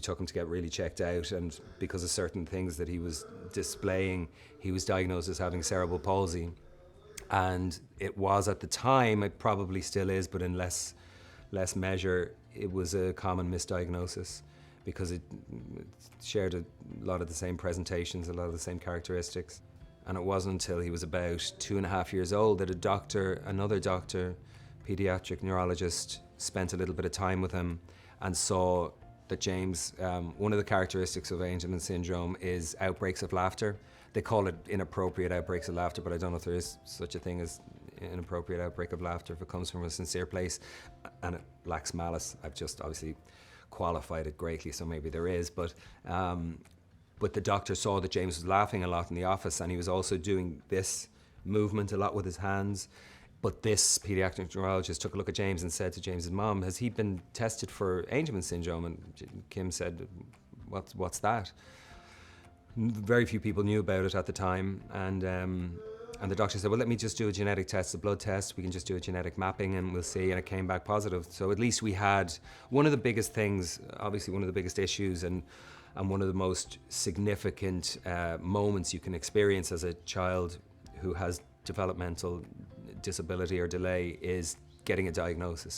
Took him to get really checked out, and because of certain things that he was displaying, he was diagnosed as having cerebral palsy. And it was at the time, it probably still is, but in less measure, it was a common misdiagnosis because it shared a lot of the same presentations, a lot of the same characteristics. And it wasn't until he was about 2.5 years old that another doctor, pediatric neurologist, spent a little bit of time with him and saw that James, one of the characteristics of Angelman syndrome is outbreaks of laughter. They call it inappropriate outbreaks of laughter, but I don't know if there is such a thing as inappropriate outbreak of laughter if it comes from a sincere place and it lacks malice. I've just obviously qualified it greatly, so maybe there is, but the doctor saw that James was laughing a lot in the office, and he was also doing this movement a lot with his hands. But this pediatric neurologist took a look at James and said to James's mom, "Has he been tested for Angelman syndrome?" And Kim said, "What's that?" Very few people knew about it at the time, and the doctor said, "Well, let me just do a genetic test, a blood test. We can just do a genetic mapping and we'll see." And it came back positive. So at least we had one of the biggest things, obviously one of the biggest issues, and one of the most significant moments you can experience as a child who has developmental disability or delay is getting a diagnosis.